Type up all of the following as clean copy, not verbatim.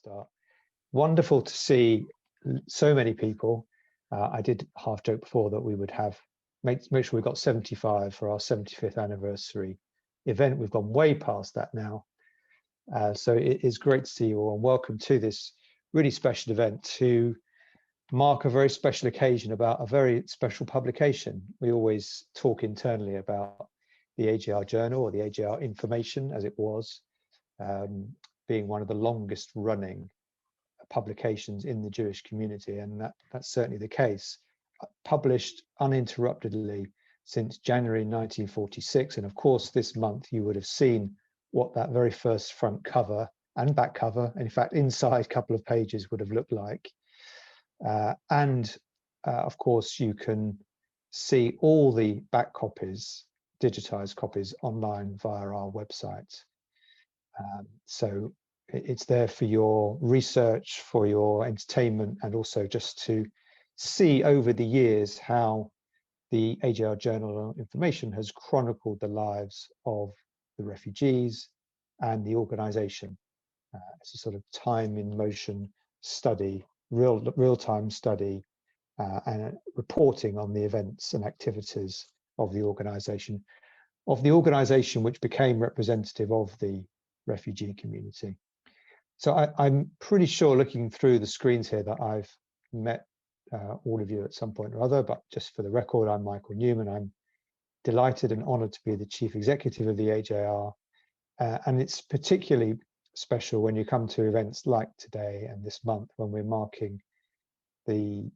start. Wonderful to see so many people. I did half joke before that we would have make sure we got 75 for our 75th anniversary event. We've gone way past that now. So it is great to see you all, and welcome to this really special event to mark a very special occasion about a very special publication. We always talk internally about the AJR Journal, or the AJR Information as it was, being one of the longest running publications in the Jewish community, and that's certainly the case. Published uninterruptedly since January 1946, and of course this month you would have seen what that very first front cover and back cover, in fact inside couple of pages, would have looked like. Of course you can see all the back copies, digitized copies, online via our website. So it's there for your research, for your entertainment, and also just to see over the years how the AJR Journal Information has chronicled the lives of the refugees and the organization. It's a sort of time in motion study, real-time study, and reporting on the events and activities of the organization which became representative of the refugee community. So I'm pretty sure, looking through the screens here, that I've met all of you at some point or other, but just for the record, I'm Michael Newman. I'm delighted and honored to be the Chief Executive of the AJR, and it's particularly special when you come to events like today and this month, when we're marking the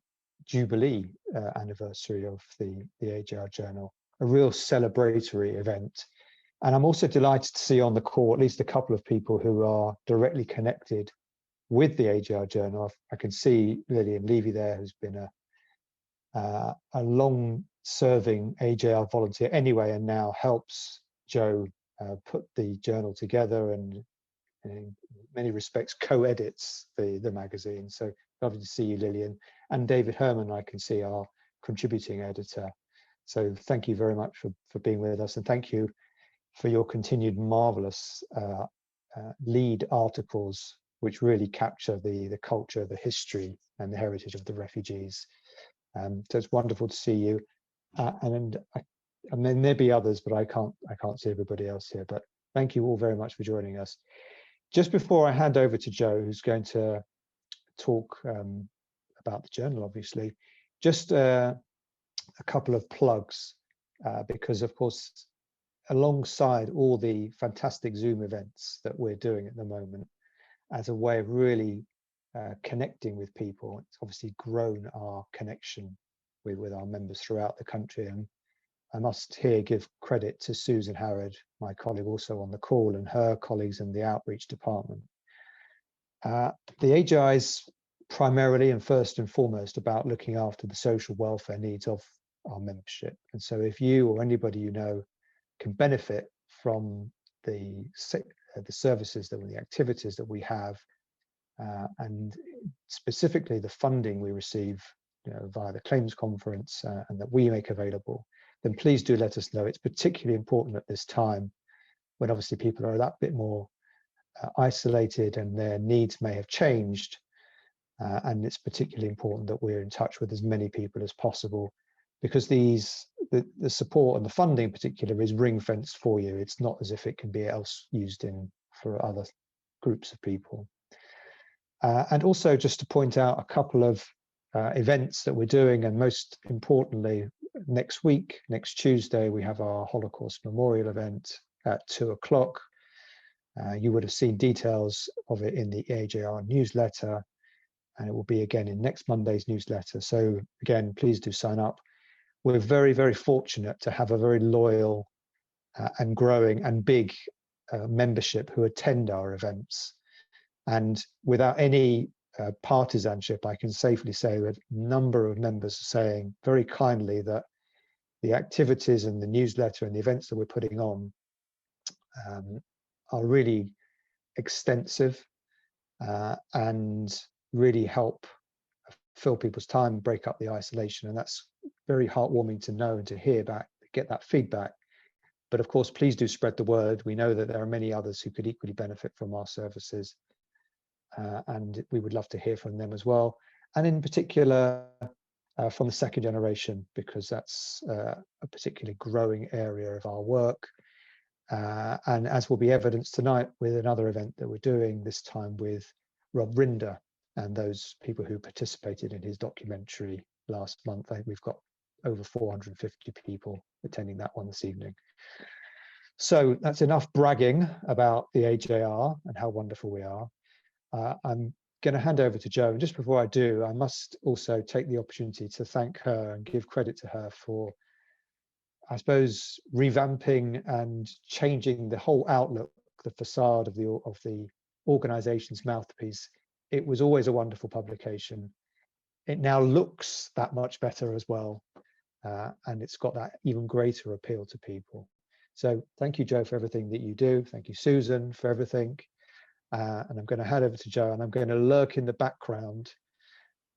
Jubilee anniversary of the AJR Journal, a real celebratory event. And I'm also delighted to see on the call at least a couple of people who are directly connected with the AJR Journal. I can see Lillian Levy there, who's been a long-serving AJR volunteer anyway, and now helps Joe put the journal together, and in many respects co-edits the magazine. So lovely to see you, Lillian. And David Herman, I can see, our contributing editor. So thank you very much for being with us, and thank you for your continued marvelous lead articles, which really capture the culture, the history, and the heritage of the refugees. So it's wonderful to see you. And there may be others, but I can't see everybody else here. But thank you all very much for joining us. Just before I hand over to Joe, who's going to talk about the journal, obviously, just a couple of plugs, because of course, alongside all the fantastic Zoom events that we're doing at the moment, as a way of really connecting with people, it's obviously grown our connection with our members throughout the country. And I must here give credit to Susan Harrod, my colleague also on the call, and her colleagues in the outreach department. The AJI is primarily and first and foremost about looking after the social welfare needs of our membership. And so if you or anybody you know can benefit from the services, the activities that we have, and specifically the funding we receive, via the claims conference, and that we make available, then please do let us know. It's particularly important at this time when obviously people are that bit more isolated and their needs may have changed, and it's particularly important that we're in touch with as many people as possible, because the support and the funding in particular is ring-fenced for you. It's not as if it can be used for other groups of people. And also just to point out a couple of events that we're doing, and most importantly, next Tuesday, we have our Holocaust Memorial event at 2 o'clock. You would have seen details of it in the AJR newsletter, and it will be again in next Monday's newsletter. So again, please do sign up. We're very, very fortunate to have a very loyal and growing and big membership who attend our events. And without any partisanship, I can safely say that a number of members are saying very kindly that the activities and the newsletter and the events that we're putting on are really extensive and really help fill people's time, break up the isolation. And that's very heartwarming to know and to hear back, get that feedback. But of course, please do spread the word. We know that there are many others who could equally benefit from our services. and we would love to hear from them as well. And in particular, from the second generation, because that's a particularly growing area of our work. And as will be evidenced tonight with another event that we're doing, this time with Rob Rinder and those people who participated in his documentary last month. I think we've got over 450 people attending that one this evening. So that's enough bragging about the AJR and how wonderful we are. I'm going to hand over to Jo, and just before I do, I must also take the opportunity to thank her and give credit to her for, I suppose, revamping and changing the whole outlook, the facade of the organization's mouthpiece. It was always a wonderful publication. It now looks that much better as well, and it's got that even greater appeal to people. So thank you, Jo, for everything that you do. Thank you, Susan, for everything. And I'm going to hand over to Jo, and I'm going to lurk in the background.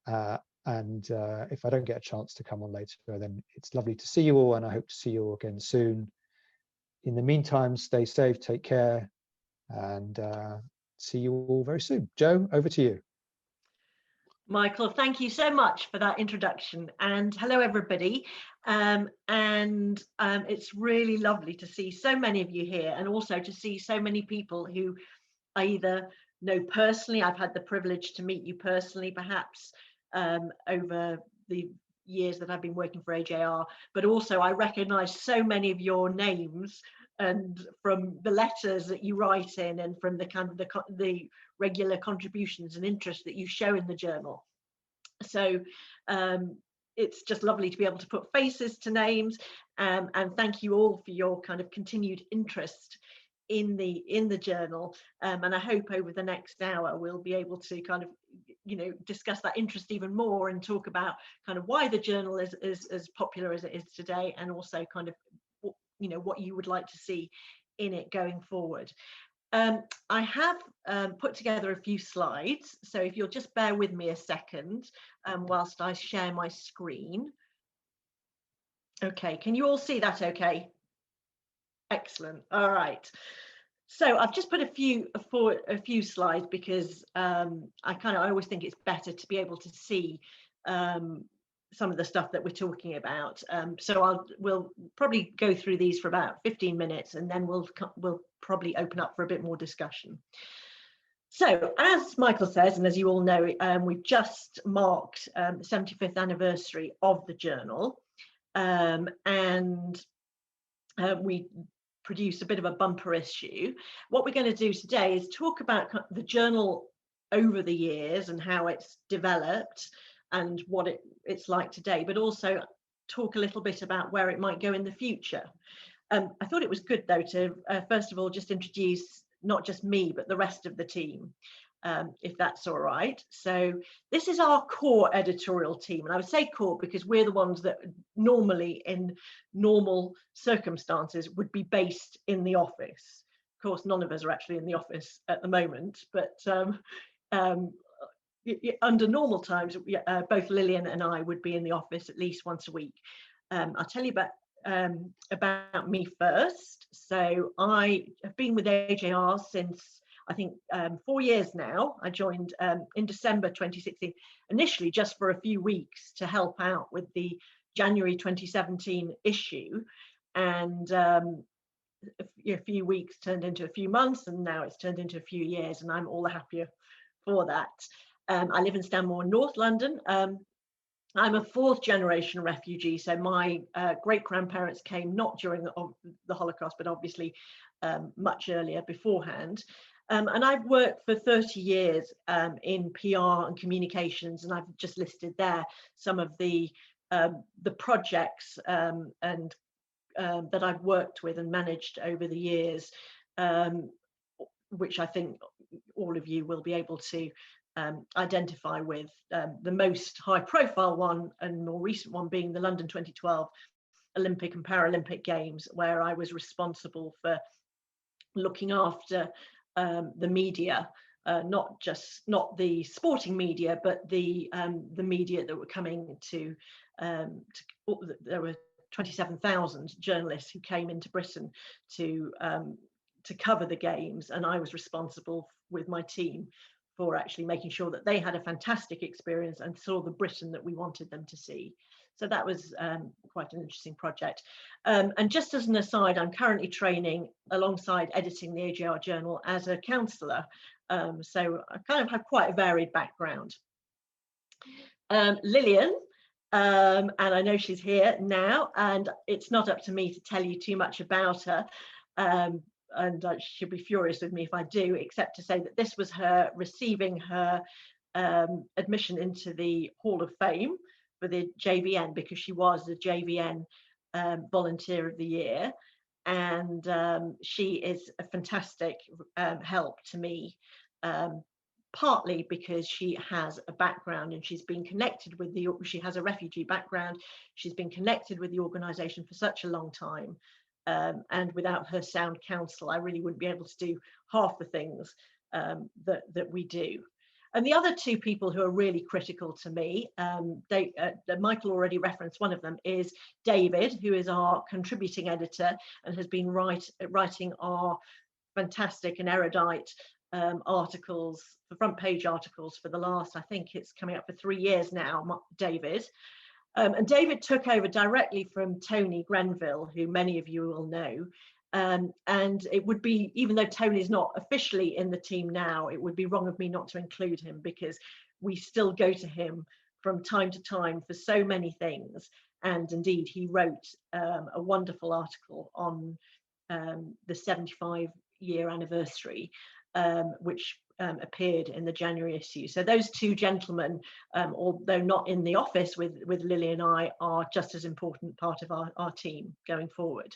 And if I don't get a chance to come on later, then it's lovely to see you all, and I hope to see you all again soon. In the meantime, stay safe, take care, and see you all very soon. Jo, over to you. Michael, thank you so much for that introduction, and hello everybody. It's really lovely to see so many of you here, and also to see so many people who I either know personally. I've had the privilege to meet you personally, perhaps over the years that I've been working for AJR, but also I recognize so many of your names, and from the letters that you write in, and from the kind of the regular contributions and interest that you show in the journal. So it's just lovely to be able to put faces to names, and thank you all for your kind of continued interest in the journal, and I hope over the next hour we'll be able to kind of, you know, discuss that interest even more and talk about kind of why the journal is as popular as it is today, and also kind of, you know, what you would like to see in it going forward. I have put together a few slides, so if you'll just bear with me a second whilst I share my screen. Okay, can you all see that okay? Excellent. All right. So I've just put a few slides because I always think it's better to be able to see some of the stuff that we're talking about. So we'll probably go through these for about 15 minutes, and then we'll probably open up for a bit more discussion. So as Michael says, and as you all know, we've just marked the 75th anniversary of the journal, and we produce a bit of a bumper issue. What we're going to do today is talk about the journal over the years and how it's developed and what it's like today, but also talk a little bit about where it might go in the future. I thought it was good though to first of all just introduce not just me but the rest of the team, if that's all right. So this is our core editorial team, and I would say core because we're the ones that normally in normal circumstances would be based in the office. Of course, none of us are actually in the office at the moment, but under normal times, both Lillian and I would be in the office at least once a week. I'll tell you about me first. So I have been with AJR since I think 4 years now. I joined in December 2016, initially just for a few weeks to help out with the January 2017 issue, and a few weeks turned into a few months, and now it's turned into a few years, and I'm all the happier for that. I live in Stanmore, North London. I'm a fourth generation refugee, so my great-grandparents came not during the Holocaust, but obviously much earlier beforehand. And I've worked for 30 years in PR and communications, and I've just listed there some of the projects and that I've worked with and managed over the years, which I think all of you will be able to identify with. The most high-profile one and more recent one being the London 2012 Olympic and Paralympic Games, where I was responsible for looking after the media, not the sporting media, but the media that were coming to. There were 27,000 journalists who came into Britain to cover the games, and I was responsible with my team for actually making sure that they had a fantastic experience and saw the Britain that we wanted them to see. So that was quite an interesting project. And just as an aside, I'm currently training alongside editing the AJR Journal as a counsellor. So I kind of have quite a varied background. Lillian, and I know she's here now, and it's not up to me to tell you too much about her. And she'll be furious with me if I do, except to say that this was her receiving her admission into the Hall of Fame for the JVN, because she was the JVN Volunteer of the Year. And she is a fantastic help to me, partly because she has a background and she's been connected with she has a refugee background. She's been connected with the organisation for such a long time. And without her sound counsel, I really wouldn't be able to do half the things that we do. And the other two people who are really critical to me, Michael already referenced one of them, is David, who is our contributing editor and has been writing our fantastic and erudite articles, the front page articles for the last, I think it's coming up for 3 years now, David. And David took over directly from Tony Grenville, who many of you will know. And it would be, even though Tony's not officially in the team now, it would be wrong of me not to include him, because we still go to him from time to time for so many things. And indeed, he wrote a wonderful article on the 75-year anniversary, which appeared in the January issue. So those two gentlemen, although not in the office with Lily and I, are just as important part of our team going forward.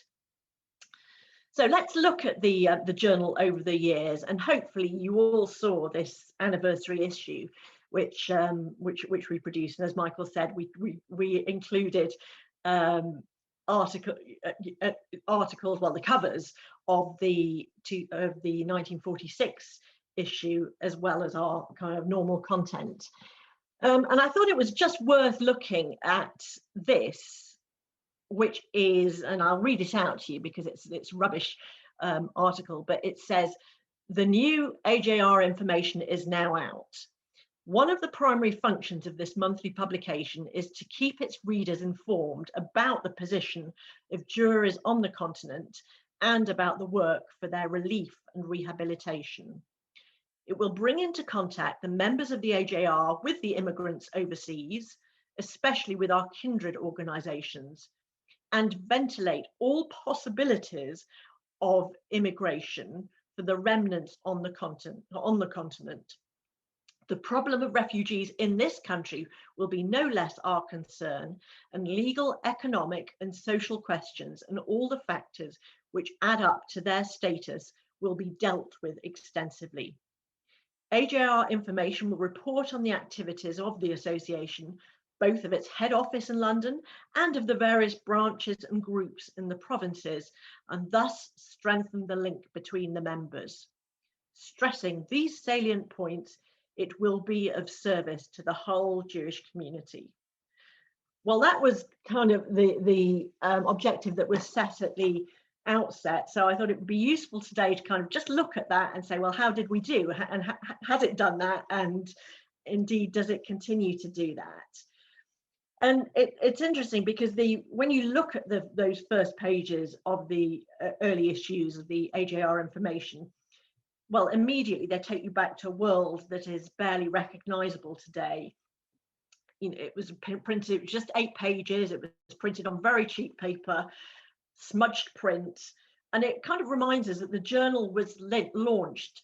So let's look at the journal over the years, and hopefully you all saw this anniversary issue, which we produced. And as Michael said, we included articles, well, the covers of the 1946 issue, as well as our kind of normal content. And I thought it was just worth looking at this, which is, and I'll read it out to you because it's rubbish article, but it says, the new AJR information is now out. One of the primary functions of this monthly publication is to keep its readers informed about the position of jurors on the continent and about the work for their relief and rehabilitation. It will bring into contact the members of the AJR with the immigrants overseas, especially with our kindred organisations, and ventilate all possibilities of immigration for the remnants on the continent. The problem of refugees in this country will be no less our concern, and legal, economic and social questions and all the factors which add up to their status will be dealt with extensively. AJR information will report on the activities of the association, both of its head office in London and of the various branches and groups in the provinces, and thus strengthen the link between the members. Stressing these salient points, it will be of service to the whole Jewish community. Well, that was kind of the objective that was set at the outset. So I thought it would be useful today to kind of just look at that and say, well, how did we do? And has it done that? And indeed, does it continue to do that? And it's interesting because when you look at those first pages of the early issues of the AJR information, well, immediately they take you back to a world that is barely recognizable today. You know, it was printed, it was just 8 pages, it was printed on very cheap paper, smudged print, and it kind of reminds us that the journal was launched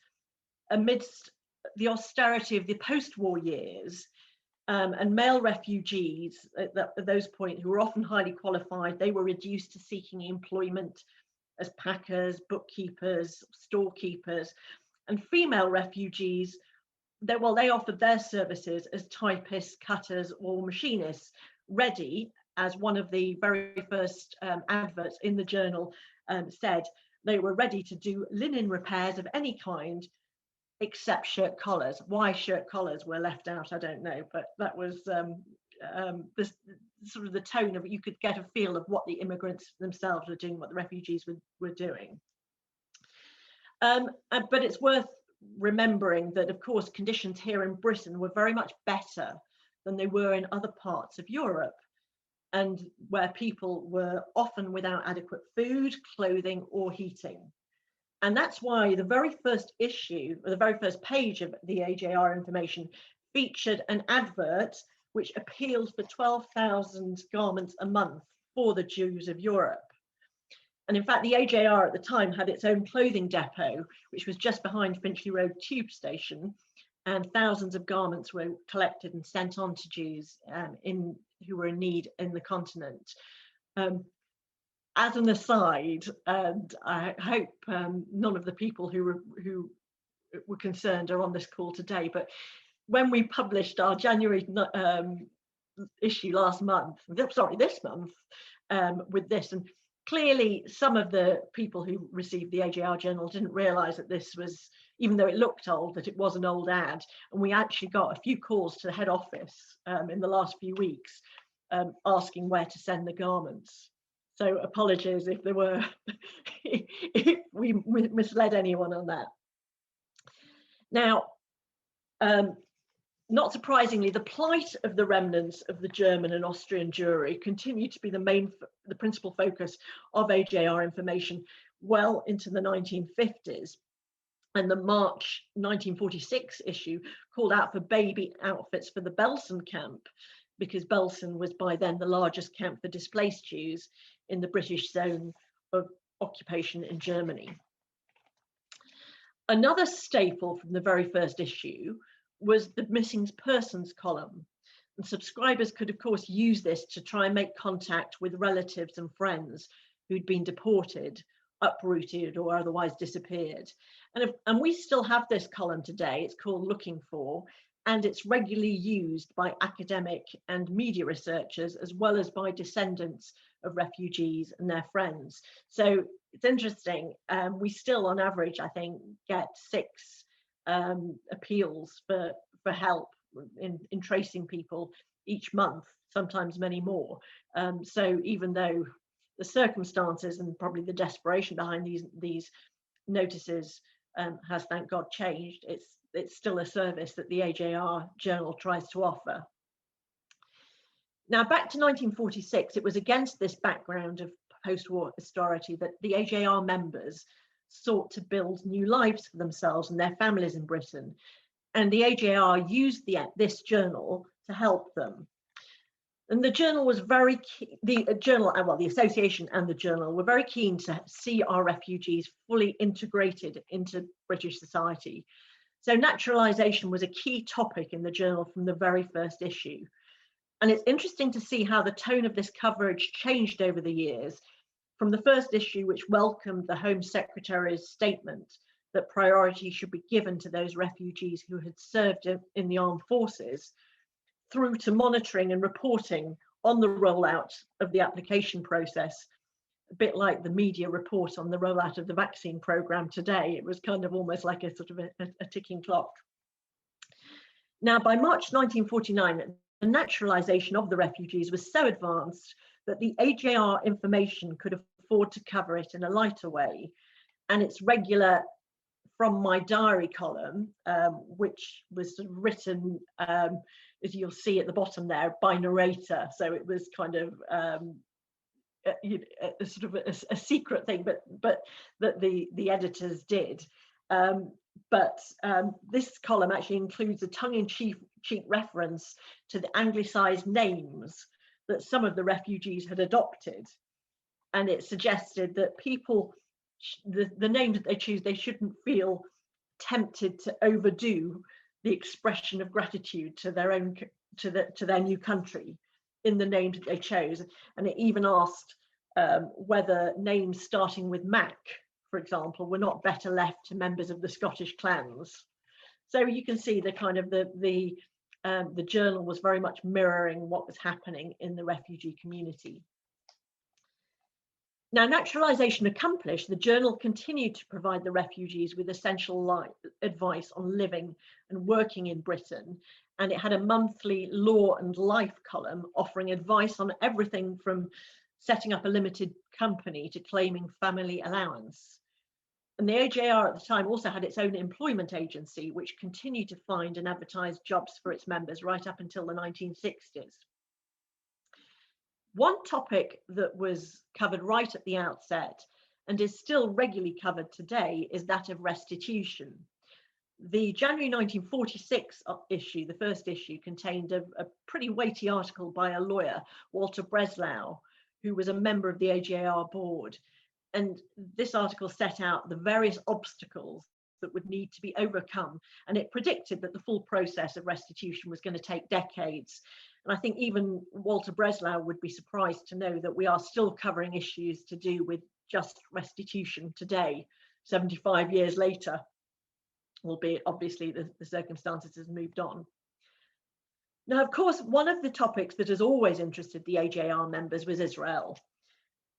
amidst the austerity of the post-war years. And male refugees at those point, who were often highly qualified, they were reduced to seeking employment as packers, bookkeepers, storekeepers, and female refugees, they offered their services as typists, cutters, or machinists, ready, as one of the very first adverts in the journal said, they were ready to do linen repairs of any kind, except shirt collars. Why shirt collars were left out, I don't know, but that was this sort of the tone of, you could get a feel of what the immigrants themselves were doing, what the refugees were doing. But it's worth remembering that, of course, conditions here in Britain were very much better than they were in other parts of Europe, and where people were often without adequate food, clothing, or heating. And that's why the very first issue, or the very first page of the AJR information featured an advert which appealed for 12,000 garments a month for the Jews of Europe. And in fact, the AJR at the time had its own clothing depot, which was just behind Finchley Road Tube Station, and thousands of garments were collected and sent on to Jews who were in need in the continent. As an aside, and I hope none of the people who were concerned are on this call today, but when we published our January issue this month, with this, and clearly some of the people who received the AJR Journal didn't realise that this was, even though it looked old, that it was an old ad. And we actually got a few calls to the head office in the last few weeks asking where to send the garments. So apologies if there were, if we misled anyone on that. Now, not surprisingly, the plight of the remnants of the German and Austrian Jewry continued to be the principal focus of AJR information well into the 1950s. And the March 1946 issue called out for baby outfits for the Belsen camp, because Belsen was by then the largest camp for displaced Jews in the British zone of occupation in Germany. Another staple from the very first issue was the missing persons column. And subscribers could, of course, use this to try and make contact with relatives and friends who'd been deported, uprooted, or otherwise disappeared. And we still have this column today. It's called Looking For, and it's regularly used by academic and media researchers, as well as by descendants of refugees and their friends. So it's interesting. We still, on average, I think, get 6 appeals for help in tracing people each month, sometimes many more. So even though the circumstances and probably the desperation behind these notices has, thank God, changed, it's still a service that the AJR Journal tries to offer. Now, back to 1946, it was against this background of post-war austerity that the AJR members sought to build new lives for themselves and their families in Britain. And the AJR used this journal to help them. And the journal was very keen, the association and the journal were very keen to see our refugees fully integrated into British society. So naturalisation was a key topic in the journal from the very first issue. And it's interesting to see how the tone of this coverage changed over the years, from the first issue, which welcomed the Home Secretary's statement that priority should be given to those refugees who had served in the armed forces, through to monitoring and reporting on the rollout of the application process, a bit like the media report on the rollout of the vaccine programme today. It was kind of almost like a sort of a ticking clock. Now, by March 1949, the naturalisation of the refugees was so advanced that the AJR information could afford to cover it in a lighter way. And its regular From My Diary column, which was sort of written, as you'll see at the bottom there, by narrator. So it was kind of sort of a secret thing, but that the editors did. This column actually includes a tongue-in-cheek reference to the anglicised names that some of the refugees had adopted. And it suggested that people, the names that they choose, they shouldn't feel tempted to overdo the expression of gratitude to their own, to their new country in the names that they chose. And it even asked whether names starting with Mac, for example, were not better left to members of the Scottish clans. So you can see the kind of the journal was very much mirroring what was happening in the refugee community. Now, naturalisation accomplished, the journal continued to provide the refugees with essential advice on living and working in Britain, and it had a monthly law and life column offering advice on everything from setting up a limited company to claiming family allowance. And the AJR at the time also had its own employment agency, which continued to find and advertise jobs for its members right up until the 1960s. One topic that was covered right at the outset and is still regularly covered today is that of restitution. The January 1946 issue, the first issue, contained a pretty weighty article by a lawyer, Walter Breslau, who was a member of the AJR board. And this article set out the various obstacles that would need to be overcome. And it predicted that the full process of restitution was going to take decades. And I think even Walter Breslau would be surprised to know that we are still covering issues to do with just restitution today, 75 years later, albeit obviously the circumstances has moved on. Now, of course, one of the topics that has always interested the AJR members was Israel.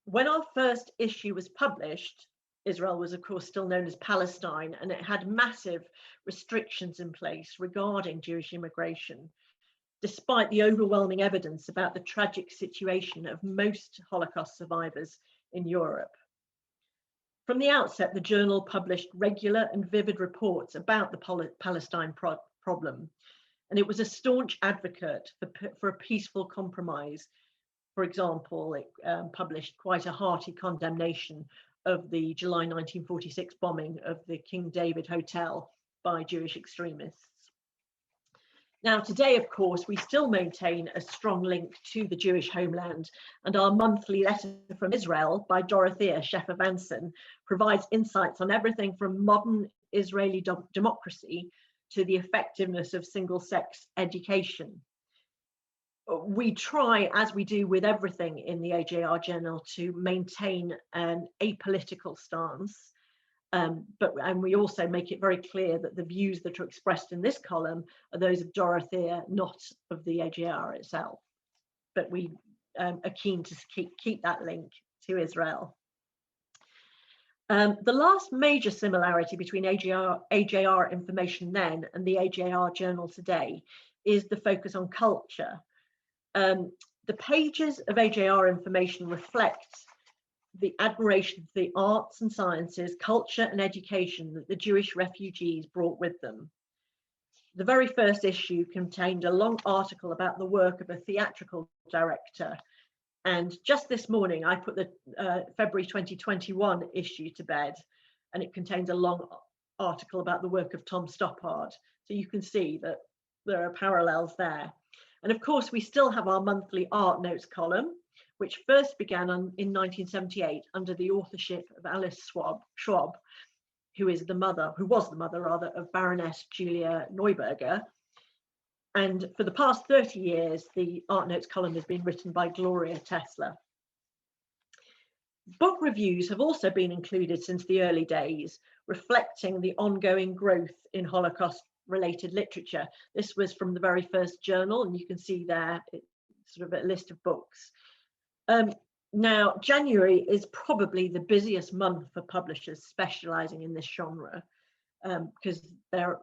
When our first issue was published, Israel was, of course, still known as Palestine, and it had massive restrictions in place regarding Jewish immigration, despite the overwhelming evidence about the tragic situation of most Holocaust survivors in Europe. From the outset, the journal published regular and vivid reports about the Palestine problem, and it was a staunch advocate for a peaceful compromise. For example, it published quite a hearty condemnation of the July 1946 bombing of the King David Hotel by Jewish extremists. Now, today, of course, we still maintain a strong link to the Jewish homeland, and our monthly letter from Israel by Dorothea Sheffer-Vanson provides insights on everything from modern Israeli democracy to the effectiveness of single-sex education. We try, as we do with everything in the AJR Journal, to maintain an apolitical stance, and we also make it very clear that the views that are expressed in this column are those of Dorothea, not of the AJR itself. But we are keen to keep that link to Israel. The last major similarity between AJR information then and the AJR Journal today is the focus on culture. The pages of AJR information reflect the admiration for the arts and sciences, culture and education that the Jewish refugees brought with them. The very first issue contained a long article about the work of a theatrical director. And just this morning, I put the February 2021 issue to bed, and it contains a long article about the work of Tom Stoppard. So you can see that there are parallels there. And of course, we still have our monthly art notes column, which first began in 1978 under the authorship of Alice Schwab, who was the mother of Baroness Julia Neuberger. And for the past 30 years, the art notes column has been written by Gloria Tesla. Book reviews have also been included since the early days, reflecting the ongoing growth in Holocaust-related literature. This was from the very first journal, and you can see there it's sort of a list of books. Now, January is probably the busiest month for publishers specializing in this genre, because they're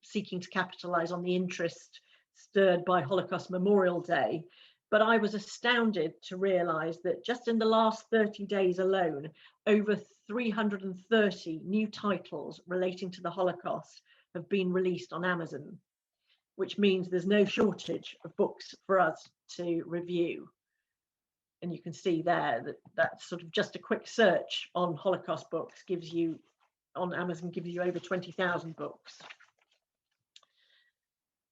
seeking to capitalize on the interest stirred by Holocaust Memorial Day. But I was astounded to realize that just in the last 30 days alone, over 330 new titles relating to the Holocaust have been released on Amazon, which means there's no shortage of books for us to review. And you can see there that that's sort of just a quick search on Holocaust books on Amazon gives you over 20,000 books.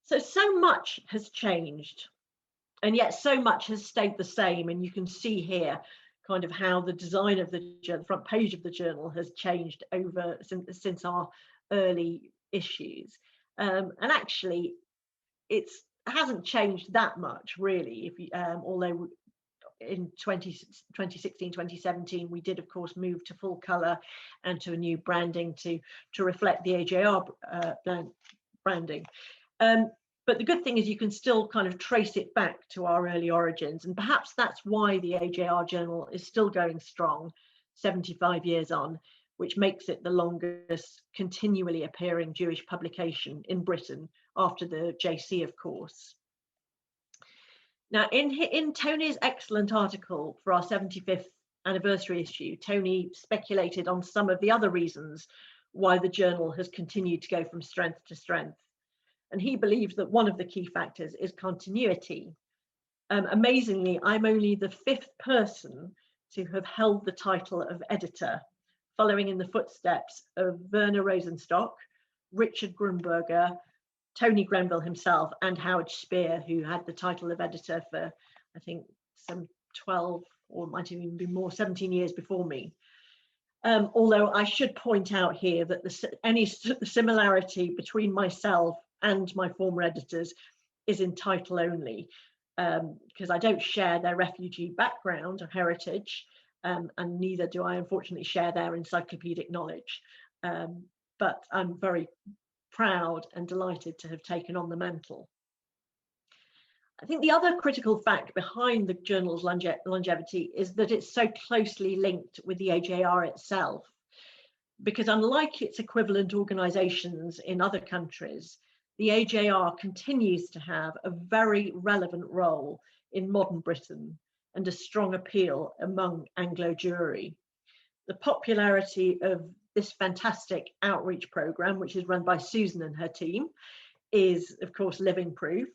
So much has changed, and yet so much has stayed the same. And you can see here kind of how the design of the front page of the journal has changed since our early issues. And actually, it hasn't changed that much, really. Although in 2016, 2017, we did, of course, move to full colour and to a new branding to reflect the AJR branding. But the good thing is you can still kind of trace it back to our early origins, and perhaps that's why the AJR Journal is still going strong 75 years on, which makes it the longest continually appearing Jewish publication in Britain after the JC, of course. Now, in Tony's excellent article for our 75th anniversary issue, Tony speculated on some of the other reasons why the journal has continued to go from strength to strength. And he believes that one of the key factors is continuity. Amazingly, I'm only the 5th person to have held the title of editor, following in the footsteps of Werner Rosenstock, Richard Grunberger, Tony Grenville himself, and Howard Speer, who had the title of editor for, I think, some 12 or might even be more, 17 years before me. Although I should point out here that any similarity between myself and my former editors is in title only, because I don't share their refugee background or heritage, and neither do I unfortunately share their encyclopedic knowledge. But I'm very proud and delighted to have taken on the mantle. I think the other critical fact behind the journal's longevity is that it's so closely linked with the AJR itself, because unlike its equivalent organisations in other countries, the AJR continues to have a very relevant role in modern Britain and a strong appeal among Anglo Jewry. The popularity of this fantastic outreach programme, which is run by Susan and her team, is of course living proof.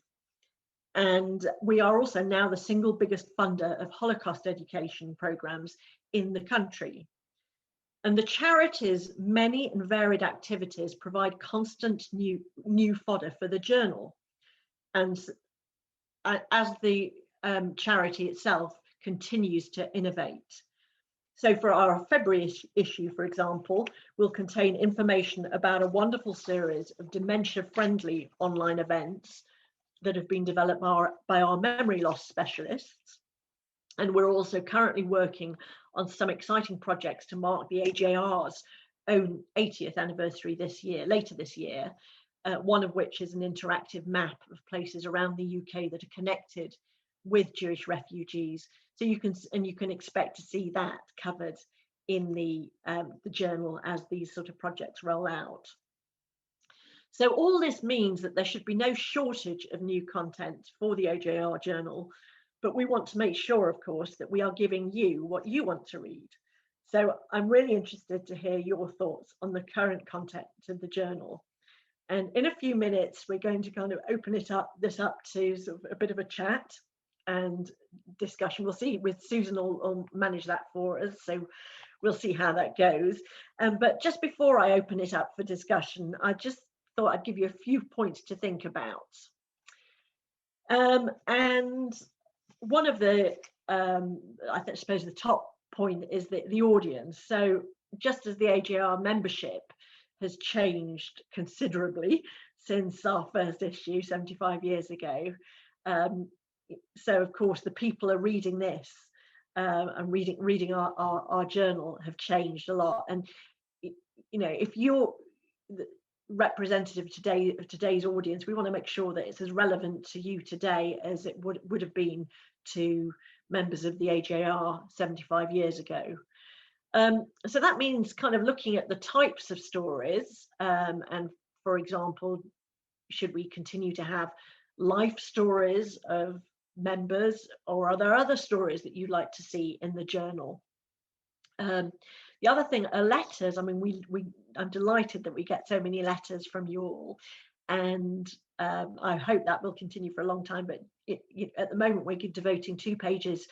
And we are also now the single biggest funder of Holocaust education programmes in the country. And the charity's many and varied activities provide constant new fodder for the journal. And as the charity itself continues to innovate. So for our February issue, for example, will contain information about a wonderful series of dementia-friendly online events that have been developed by our memory loss specialists. And we're also currently working on some exciting projects to mark the AJR's own 80th anniversary later this year, one of which is an interactive map of places around the UK that are connected with Jewish refugees. So you can expect to see that covered in the journal as these sort of projects roll out. So all this means that there should be no shortage of new content for the AJR Journal, but we want to make sure, of course, that we are giving you what you want to read. So I'm really interested to hear your thoughts on the current content of the journal. And in a few minutes, we're going to kind of open this up to sort of a bit of a chat and discussion. We'll see, with Susan will manage that for us, so we'll see how that goes. But just before I open it up for discussion, I just thought I'd give you a few points to think about. And one of the, I suppose the top point is the audience. So just as the AJR membership has changed considerably since our first issue 75 years ago, so of course the people are reading this and reading our journal have changed a lot. And you know, if you're the representative of today's audience, we want to make sure that it's as relevant to you today as it would have been to members of the AJR 75 years ago. So that means kind of looking at the types of stories, and for example, should we continue to have life stories of members, or are there other stories that you'd like to see in the journal? The other thing are letters. I mean, I'm delighted that we get so many letters from you all, and I hope that will continue for a long time. But at the moment, we're devoting 2 pages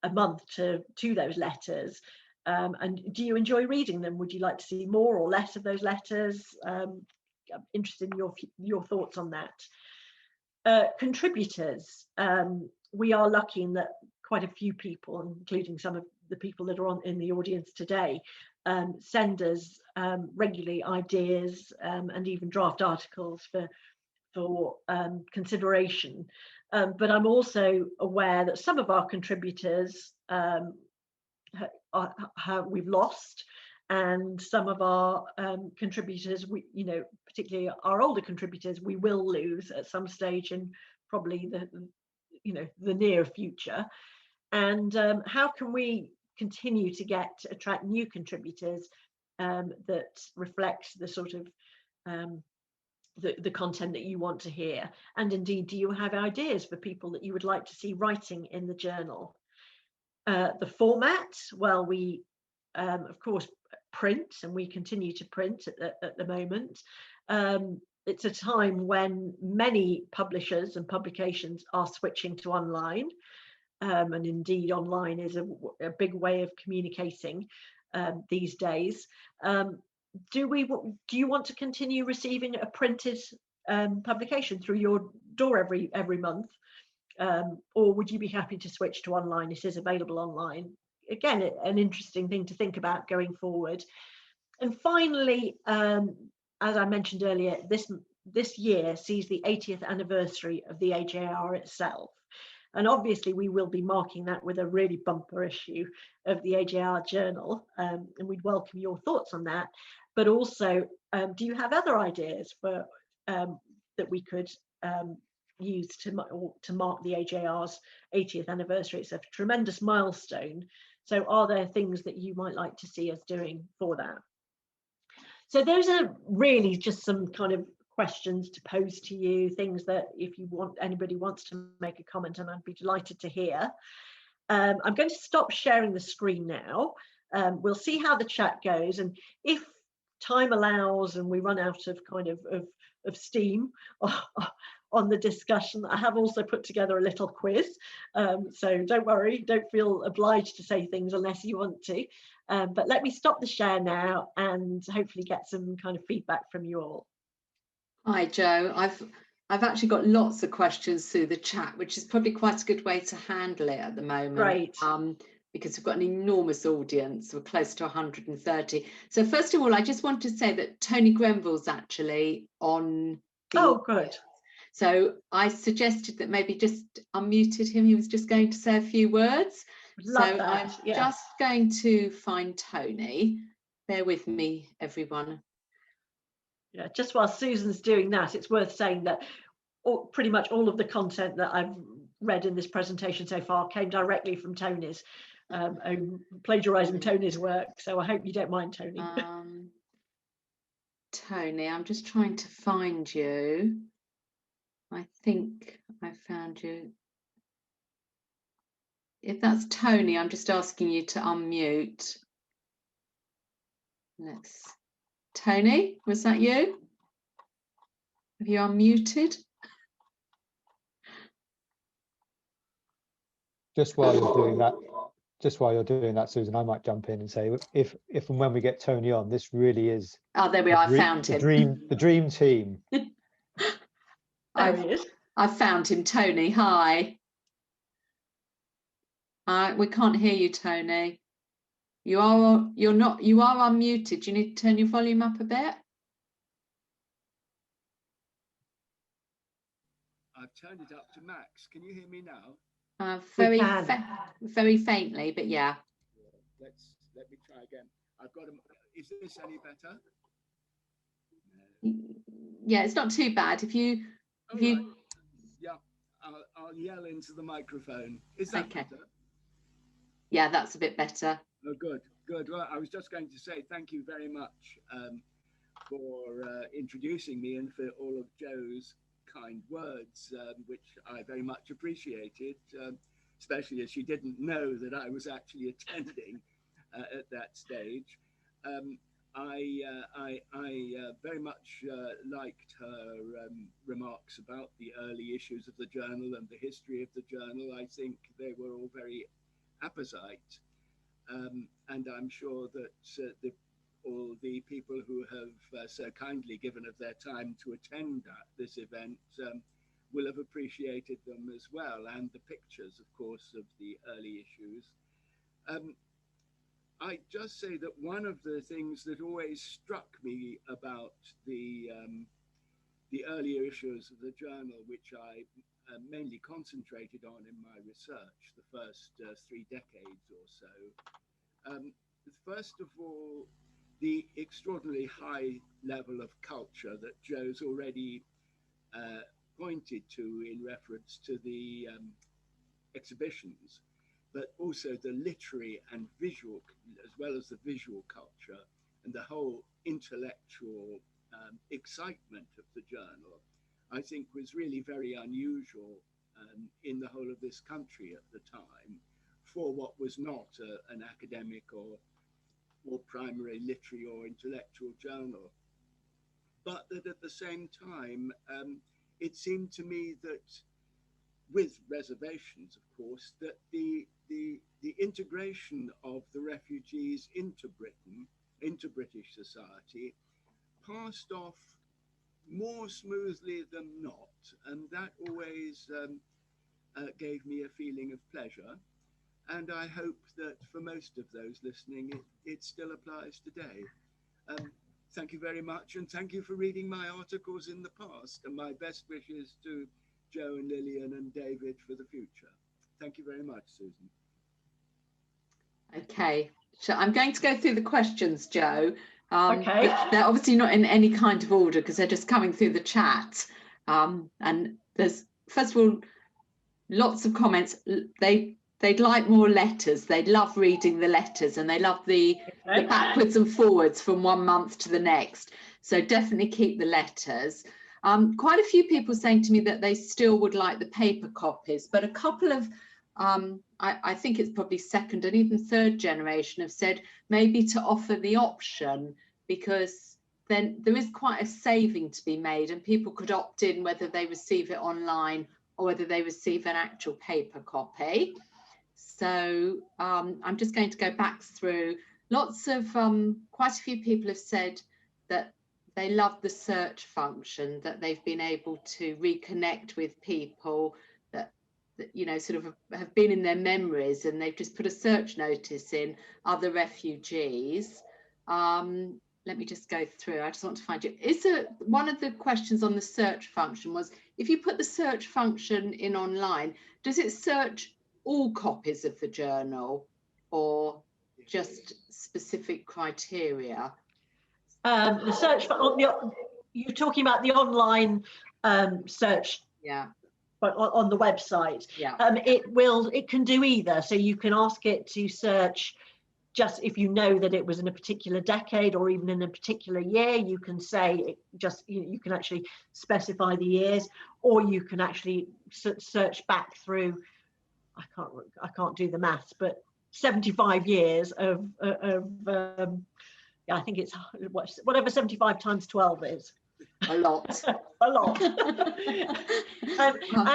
a month to those letters. And do you enjoy reading them? Would you like to see more or less of those letters? I'm interested in your thoughts on that. Contributors. We are lucky in that quite a few people, including some of the people that are in the audience today, send us regularly ideas and even draft articles for consideration. But I'm also aware that some of our contributors we've lost, and some of our contributors, particularly our older contributors, we will lose at some stage in probably the near future. And how can we continue to attract new contributors that reflect the sort of the content that you want to hear? And indeed, do you have ideas for people that you would like to see writing in the journal? The format, well, we of course print, and we continue to print at the moment. It's a time when many publishers and publications are switching to online, and indeed online is a big way of communicating these days. Do you want to continue receiving a printed publication through your door every month? Or would you be happy to switch to online? It is available online. Again, an interesting thing to think about going forward. And finally, as I mentioned earlier, this year sees the 80th anniversary of the AJR itself. And obviously, we will be marking that with a really bumper issue of the AJR Journal. And we'd welcome your thoughts on that. But also, do you have other ideas for that we could use to mark the AJR's 80th anniversary? It's a tremendous milestone. So are there things that you might like to see us doing for that? So those are really just some kind of questions to pose to you, things that if you want, anybody wants to make a comment, and I'd be delighted to hear. I'm going to stop sharing the screen now. We'll see how the chat goes, and if time allows and we run out of kind of steam on the discussion, I have also put together a little quiz. So don't worry, don't feel obliged to say things unless you want to. But let me stop the share now and hopefully get some kind of feedback from you all. Hi, Joe. I've actually got lots of questions through the chat, which is probably quite a good way to handle it at the moment. Right. Because we've got an enormous audience. We're close to 130. So first of all, I just want to say that Tony Grenville's actually on the Oh, good. So I suggested that maybe just unmuted him. He was just going to say a few words. Love so that. I'm just going to find Tony. Bear with me, everyone. Yeah, just while Susan's doing that, it's worth saying that pretty much all of the content that I've read in this presentation so far came directly from Tony's, plagiarising Tony's work. So I hope you don't mind, Tony. Tony, I'm just trying to find you. I think I found you. If that's Tony, I'm just asking you to unmute. Tony, was that you? Have you unmuted? Just while you're doing that, Susan, I might jump in and say, if and when we get Tony on, this really is. Oh, there we are. I found him. The dream team. There he is. I found him. Tony, hi. We can't hear you, Tony. You are unmuted. You need to turn your volume up a bit. I've turned it up to max. Can you hear me now? Very faintly, but yeah. Let me try again. Is this any better? Yeah, it's not too bad. Yeah, I'll yell into the microphone. Is that okay? Better? Yeah, that's a bit better. Oh, good. Well, I was just going to say thank you very much for introducing me and for all of Joe's kind words, which I very much appreciated, especially as she didn't know that I was actually attending at that stage. I very much liked her remarks about the early issues of the journal and the history of the journal. I think they were all very apposite, and I'm sure that all the people who have so kindly given of their time to attend this event will have appreciated them as well, and the pictures, of course, of the early issues. I just say that one of the things that always struck me about the earlier issues of the journal, which I mainly concentrated on in my research, the first 3 decades or so. First of all, the extraordinarily high level of culture that Joe's already pointed to in reference to the exhibitions, but also the literary and visual, as well as the visual culture and the whole intellectual excitement of the journal, I think was really very unusual in the whole of this country at the time, for what was not an academic or primary literary or intellectual journal. But that at the same time, it seemed to me that, with reservations, of course, that the integration of the refugees into Britain, into British society, passed off more smoothly than not, and that always gave me a feeling of pleasure. And I hope that for most of those listening, it still applies today. Thank you very much, and thank you for reading my articles in the past, and my best wishes to Joe and Lillian and David for the future. Thank you very much, Susan. Okay, so I'm going to go through the questions, Joe. Okay. They're obviously not in any kind of order because they're just coming through the chat. And there's, first of all, lots of comments. They'd like more letters. They'd love reading the letters, and they love the backwards and forwards from one month to the next. So definitely keep the letters. Quite a few people saying to me that they still would like the paper copies, but a couple of, I think it's probably second and even third generation have said maybe to offer the option, because then there is quite a saving to be made and people could opt in whether they receive it online or whether they receive an actual paper copy. So I'm just going to go back through. Lots of, quite a few people have said that they love the search function, that they've been able to reconnect with people that you know, sort of have been in their memories, and they've just put a search notice in, other refugees. Let me just go through. I just want to find you. Is it one of the questions on the search function was, if you put the search function in online, does it search all copies of the journal or just specific criteria? The search for, you're talking about the online search. Yeah. But on the website, yeah, it can do either. So you can ask it to search just if you know that it was in a particular decade or even in a particular year. You can say it just, you can actually specify the years, or you can actually search back through, I can't do the maths, but 75 years of yeah, I think it's whatever 75 times 12 is. A lot. A lot. And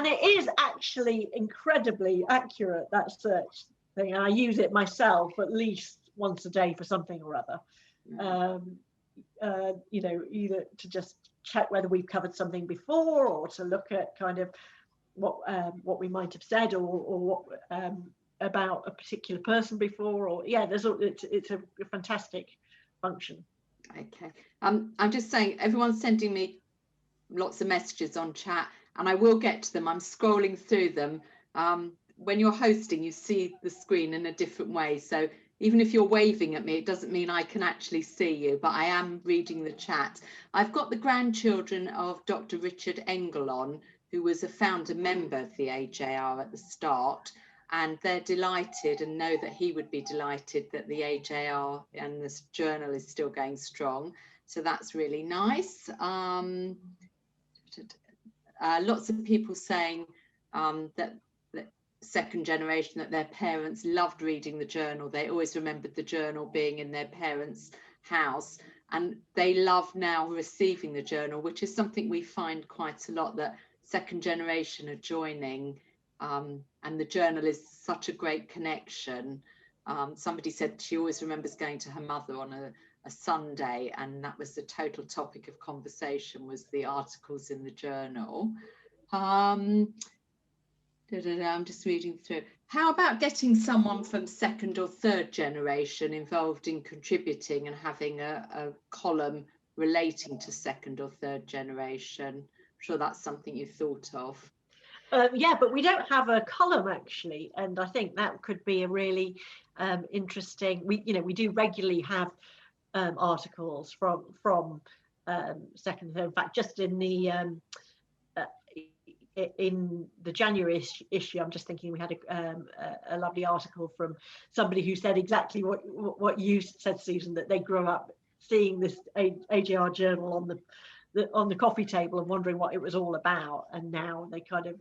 it is actually incredibly accurate, that search thing. I use it myself at least once a day for something or other. You know, either to just check whether we've covered something before, or to look at kind of what we might have said, or what about a particular person before, or yeah, it's a fantastic function. Okay, I'm just saying, everyone's sending me lots of messages on chat, and I will get to them. I'm scrolling through them. When you're hosting, you see the screen in a different way, so even if you're waving at me, it doesn't mean I can actually see you, but I am reading the chat. I've got the grandchildren of Dr. Richard Engel on, who was a founder member of the AJR at the start, and they're delighted and know that he would be delighted that the AJR and this journal is still going strong. So that's really nice. Lots of people saying that second generation, that their parents loved reading the journal. They always remembered the journal being in their parents' house, and they love now receiving the journal, which is something we find quite a lot, that second generation are joining. And the journal is such a great connection. Somebody said she always remembers going to her mother on a Sunday, and that was the total topic of conversation, was the articles in the journal. I'm just reading through. How about getting someone from second or third generation involved in contributing and having a column relating to second or third generation? I'm sure that's something you thought of. Yeah, but we don't have a column actually, and I think that could be a really interesting. We do regularly have articles from second and third. In fact, just in the January issue, I'm just thinking we had a lovely article from somebody who said exactly what you said, Susan, that they grew up seeing this AJR Journal on the coffee table and wondering what it was all about, and now they kind of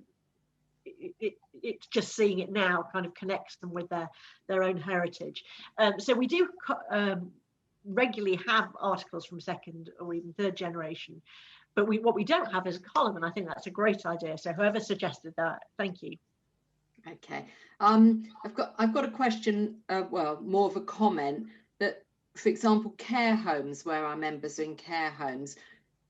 it's just seeing it now kind of connects them with their own heritage. So we do regularly have articles from second or even third generation, but what we don't have is a column, and I think that's a great idea. So whoever suggested that, thank you. Okay, I've got a question, well, more of a comment, that, for example, care homes, where our members are in care homes,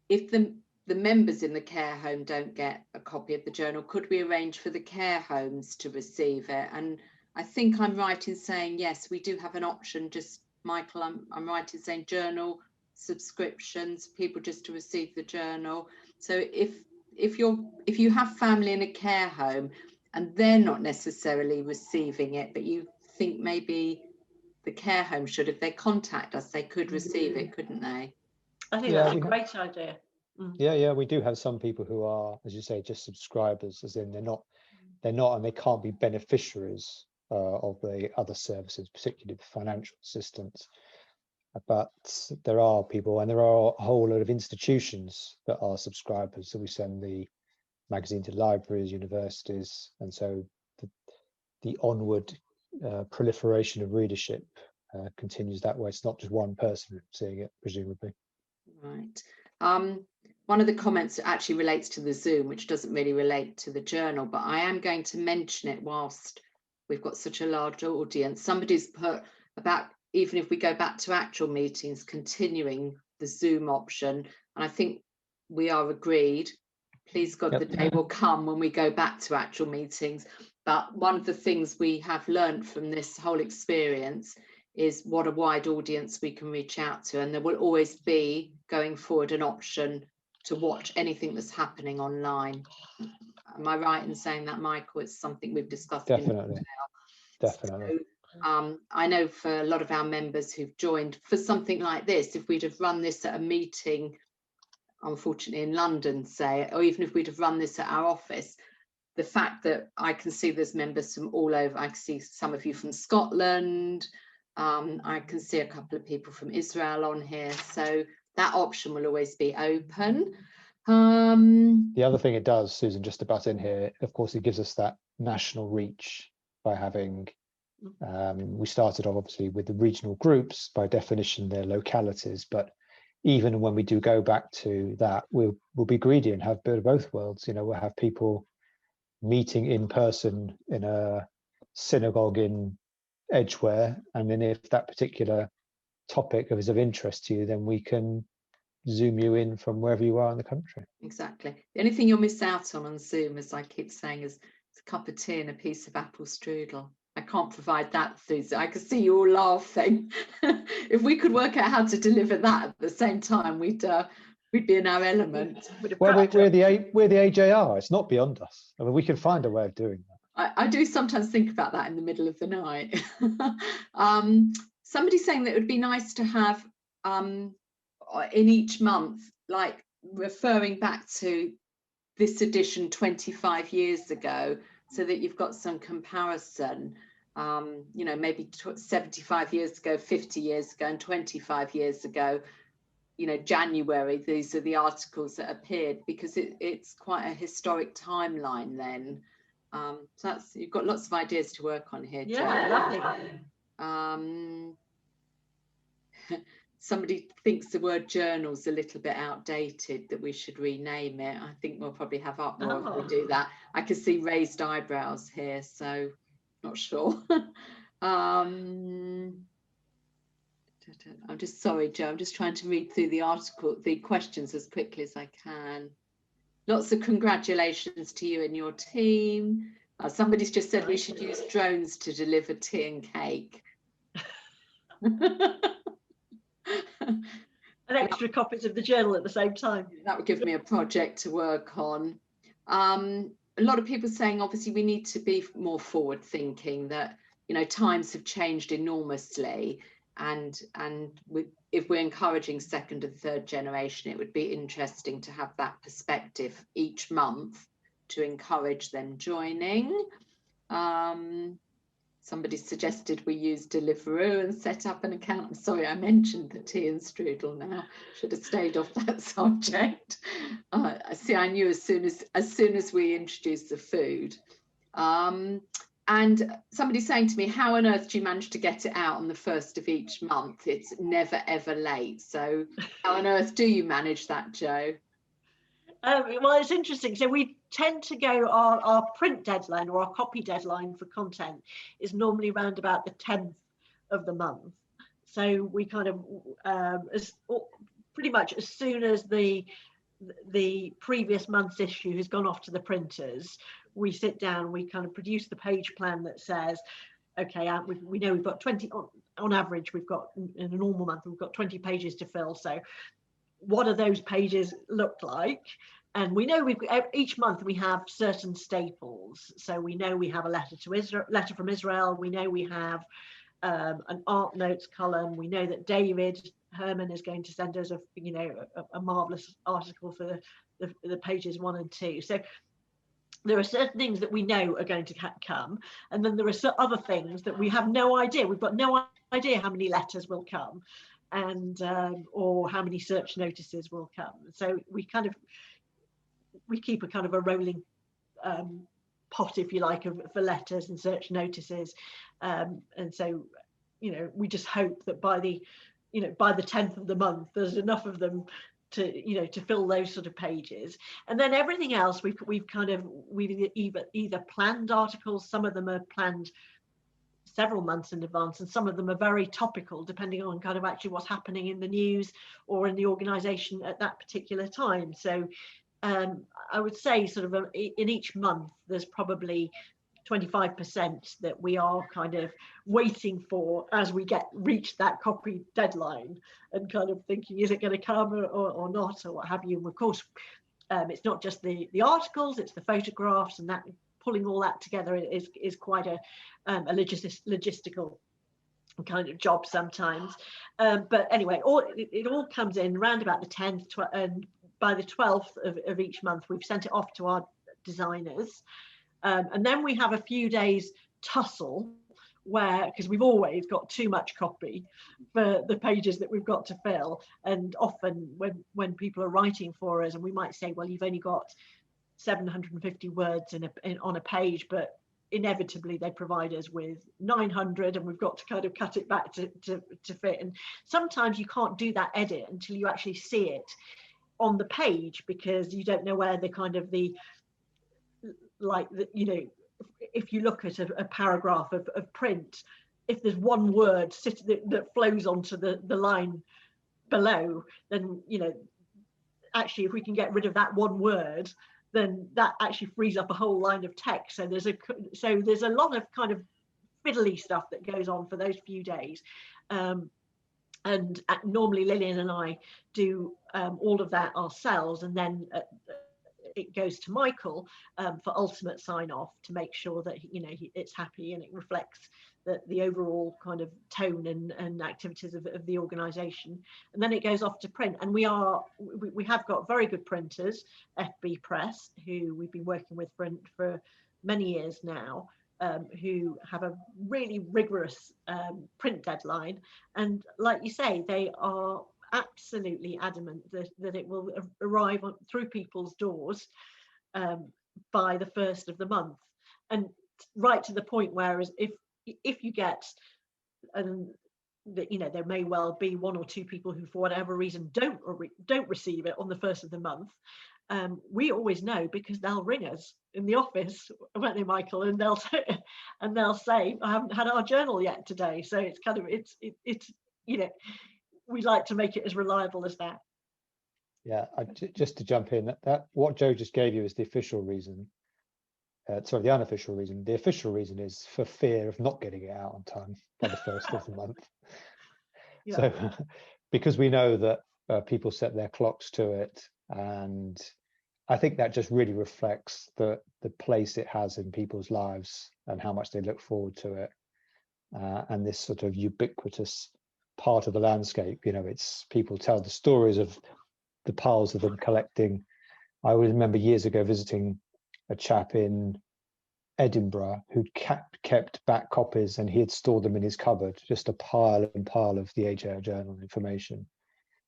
if the members in the care home don't get a copy of the journal, could we arrange for the care homes to receive it? And I think I'm right in saying, yes, we do have an option. Just, Michael, I'm right in saying journal subscriptions, people just to receive the journal. So if you have family in a care home and they're not necessarily receiving it, but you think maybe the care home should, if they contact us, they could receive it, couldn't they? I think that's a great idea. Yeah, we do have some people who are, as you say, just subscribers, as in they're not and they can't be beneficiaries of the other services, particularly the financial assistance. But there are people, and there are a whole lot of institutions that are subscribers. So we send the magazine to libraries, universities, and so the onward proliferation of readership continues that way. It's not just one person seeing it, presumably. Right. One of the comments actually relates to the Zoom, which doesn't really relate to the journal, but I am going to mention it whilst we've got such a large audience. Somebody's put about, even if we go back to actual meetings, continuing the Zoom option. And I think we are agreed. Please God, the day will come when we go back to actual meetings. But one of the things we have learned from this whole experience is what a wide audience we can reach out to. And there will always be, going forward, an option to watch anything that's happening online. Am I right in saying that, Michael? It's something we've discussed. Definitely. Definitely. So, I know for a lot of our members who've joined for something like this, if we'd have run this at a meeting, unfortunately in London, say, or even if we'd have run this at our office, the fact that I can see there's members from all over, I can see some of you from Scotland, I can see a couple of people from Israel on here, so that option will always be open. The other thing it does, Susan, just to butt in here, of course, it gives us that national reach by having, we started off obviously with the regional groups, by definition, their localities, but even when we do go back to that, we'll be greedy and have both worlds. You know, we'll have people meeting in person in a synagogue in Edgware, and then if that particular topic is of interest to you, then we can Zoom you in from wherever you are in the country. Exactly. The only thing you'll miss out on Zoom, as I keep saying, is a cup of tea and a piece of apple strudel. I can't provide that, Susan. I can see you all laughing. If we could work out how to deliver that at the same time, we'd be in our element. Well, we're the AJR. It's not beyond us. I mean, we can find a way of doing that. I do sometimes think about that in the middle of the night. Somebody's saying that it would be nice to have in each month, like referring back to this edition 25 years ago, so that you've got some comparison. You know, maybe 75 years ago, 50 years ago, and 25 years ago. You know, January, these are the articles that appeared, because it's quite a historic timeline then. So you've got lots of ideas to work on here, Jo. Yeah, lovely. Somebody thinks the word journal's a little bit outdated, that we should rename it. I think we'll probably have uproar if we do that. I can see raised eyebrows here, so not sure. I'm just sorry, Jo, I'm just trying to read through the questions as quickly as I can. Lots of congratulations to you and your team. Somebody's just said we should use drones to deliver tea and cake. And extra copies of the journal at the same time. That would give me a project to work on. A lot of people saying, obviously, we need to be more forward thinking, that, you know, times have changed enormously. And if we're encouraging second and third generation, it would be interesting to have that perspective each month to encourage them joining. Somebody suggested we use Deliveroo and set up an account. I'm sorry, I mentioned the tea and strudel now. Should have stayed off that subject. I knew as soon as we introduced the food, And somebody's saying to me, how on earth do you manage to get it out on the 1st of each month? It's never, ever late. So how on earth do you manage that, Jo? Well, it's interesting. So we tend to go, our print deadline or our copy deadline for content is normally around about the 10th of the month. So we kind of, pretty much as soon as the previous month's issue has gone off to the printers, we sit down, we kind of produce the page plan that says, okay, we know we've got 20, on average, we've got, in a normal month, we've got 20 pages to fill. So what do those pages look like? And we know each month we have certain staples. So we know we have a letter from Israel. We know we have an art notes column. We know that David Herman is going to send us a marvelous article for the pages 1 and 2. So there are certain things that we know are going to come, and then there are other things that we have no idea. We've got no idea how many letters will come, and or how many search notices will come. So we keep a kind of a rolling pot, if you like, for letters and search notices, and so we just hope that by the 10th of the month there's enough of them to fill those sort of pages. And then everything else we've either planned articles. Some of them are planned several months in advance, and some of them are very topical, depending on kind of actually what's happening in the news or in the organization at that particular time. So I would say sort of in each month there's probably 25% that we are kind of waiting for as we reach that copy deadline, and kind of thinking, is it going to come or not, or what have you. And of course, it's not just the articles, it's the photographs, and that pulling all that together is quite a logistical kind of job sometimes. But anyway, it all comes in around about the 10th, and by the 12th of each month, we've sent it off to our designers. And then we have a few days tussle because we've always got too much copy for the pages that we've got to fill. And often when people are writing for us, and we might say, well, you've only got 750 words on a page, but inevitably they provide us with 900, and we've got to kind of cut it back to fit. And sometimes you can't do that edit until you actually see it on the page, because you don't know where if you look at a paragraph of print, if there's one word that flows onto the line below, then actually if we can get rid of that one word, then that actually frees up a whole line of text. So there's a lot of kind of fiddly stuff that goes on for those few days, and normally Lillian and I do all of that ourselves, and then it goes to Michael for ultimate sign off to make sure that it's happy and it reflects the overall kind of tone and activities of the organization. And then it goes off to print, and we have got very good printers, FB Press, who we've been working with for many years now, who have a really rigorous print deadline. And like you say, they are absolutely adamant that it will arrive through people's doors by the 1st of the month, and right to the point whereas if you get there may well be 1 or 2 people who for whatever reason don't receive it on the 1st of the month. We always know, because they'll ring us in the office, won't they, Michael, and they'll say, I haven't had our journal yet today. So it's kind of it's we like to make it as reliable as that. Yeah, just to jump in, that what Jo just gave you is the official reason. Sorry, the unofficial reason. The official reason is for fear of not getting it out on time by the 1st of the month. Yeah. So, because we know that people set their clocks to it, and I think that just really reflects the place it has in people's lives and how much they look forward to it, and this sort of ubiquitous part of the landscape. It's people tell the stories of the piles of them collecting. I always remember years ago visiting a chap in Edinburgh who'd kept back copies, and he had stored them in his cupboard, just a pile and pile of the AJR Journal information.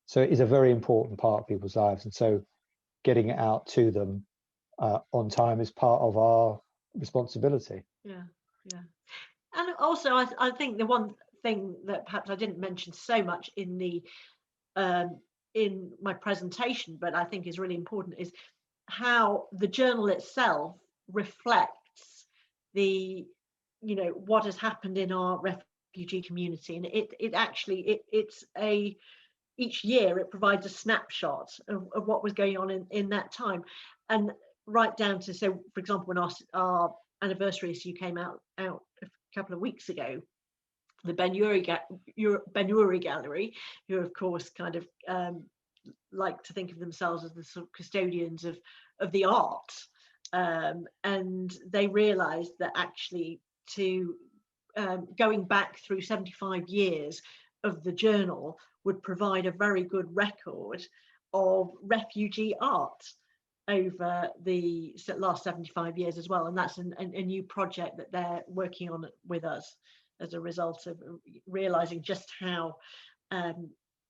So it is a very important part of people's lives, and so getting it out to them on time is part of our responsibility. Yeah. And also, I think the one thing that perhaps I didn't mention so much in my presentation, but I think is really important, is how the journal itself reflects the, what has happened in our refugee community. And it actually, each year it provides a snapshot of what was going on in that time, and right down to, so for example, when our anniversary issue came out a couple of weeks ago, the Ben Uri Gallery, who of course kind of like to think of themselves as the sort of custodians of the art, and they realized that actually going back through 75 years of the journal would provide a very good record of refugee art over the last 75 years as well. And that's a new project that they're working on with us as a result of realizing just how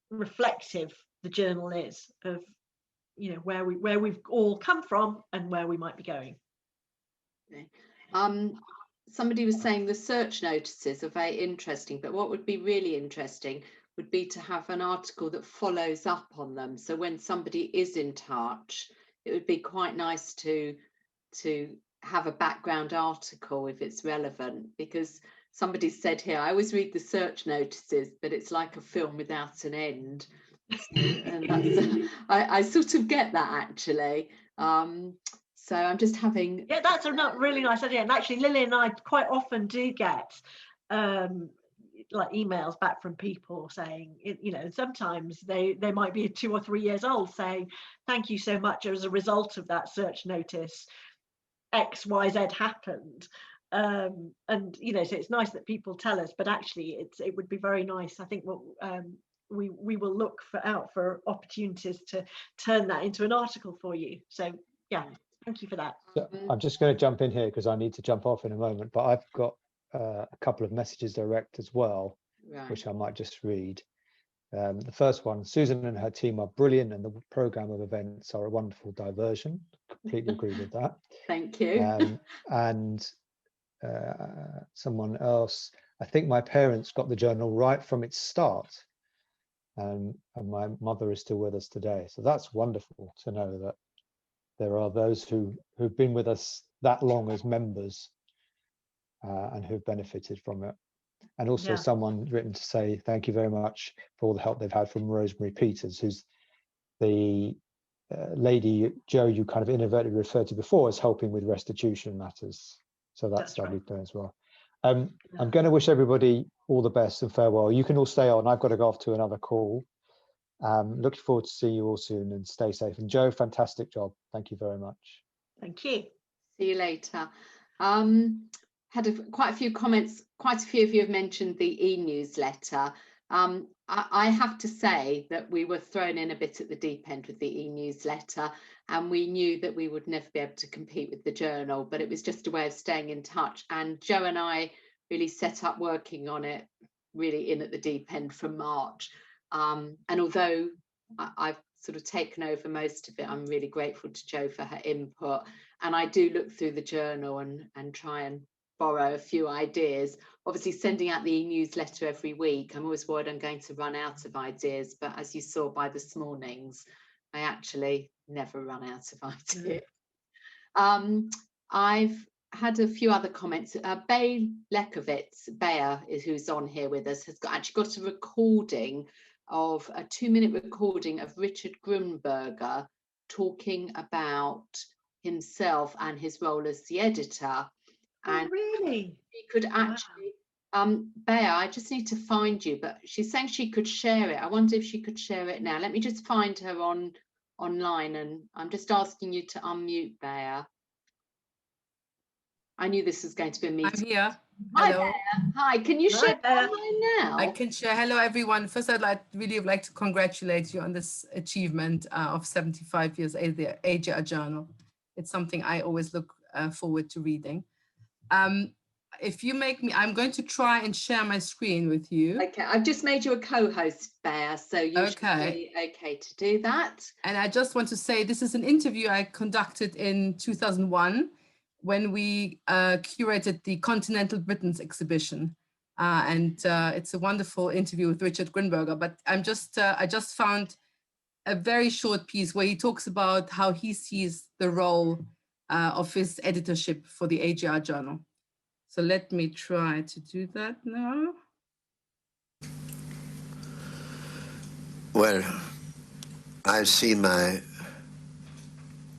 reflective the journal is of, where we've all come from and where we might be going. Somebody was saying the search notices are very interesting, but what would be really interesting would be to have an article that follows up on them. So when somebody is in touch, it would be quite nice to have a background article if it's relevant, because somebody said here, I always read the search notices, but it's like a film without an end. And that's, I sort of get that actually. So I'm just having... Yeah, that's a really nice idea. And actually, Lily and I quite often do get like emails back from people saying, sometimes they might be 2 or 3 years old, saying, thank you so much, as a result of that search notice, XYZ happened. And, so it's nice that people tell us, but actually it would be very nice. I think we will look out for opportunities to turn that into an article for you. So yeah, thank you for that. So I'm just going to jump in here because I need to jump off in a moment, but I've got a couple of messages direct as well, Right. which I might just read. The first one: Susan and her team are brilliant, and the program of events are a wonderful diversion. Completely agree with that. Thank you. And someone else: I think my parents got the journal right from its start, and my mother is still with us today. So that's wonderful to know that there are those who've been with us that long as members and who've benefited from it. And also someone written to say thank you very much for all the help they've had from Rosemary Peters, who's the lady, Joe, you kind of inadvertently referred to before as helping with restitution matters. So that's lovely there as well. I'm going to wish everybody all the best and farewell. You can all stay on. I've got to go off to another call. Looking forward to seeing you all soon, and stay safe. And Joe, fantastic job. Thank you very much. Thank you. See you later. Had quite a few comments. Quite a few of you have mentioned the e-newsletter. I have to say that we were thrown in a bit at the deep end with the e-newsletter, and we knew that we would never be able to compete with the journal, but it was just a way of staying in touch. And Joe and I really set up working on it really in at the deep end from March. And although I've sort of taken over most of it, I'm really grateful to Jo for her input. And I do look through the journal and try and borrow a few ideas. Obviously, sending out the e-newsletter every week, I'm always worried I'm going to run out of ideas. But as you saw by this morning's, I actually never run out of ideas. I've had a few other comments. Bayer Lekovitz, who's on here with us, has actually got a recording of a 2-minute recording of Richard Grunberger talking about himself and his role as the editor. And really? She could actually, Bayer, I just need to find you, but she's saying she could share it. I wonder if she could share it now. Let me just find her online, and I'm just asking you to unmute, Bayer. I knew this was going to be a meeting. I'm here. Hi, Hello. Bayer. Hi, can you share online now? I can share. Hello, everyone. First, I'd really like to congratulate you on this achievement of 75 years at the AJR Journal. It's something I always look forward to reading. If you make me, I'm going to try and share my screen with you. Okay, I've just made you a co-host, Bayer, so you should be okay to do that. And I just want to say this is an interview I conducted in 2001 when we curated the Continental Britons exhibition. And it's a wonderful interview with Richard Grinberger, but I just found a very short piece where he talks about how he sees the role of his editorship for the AJR Journal. So let me try to do that now. Well, I see my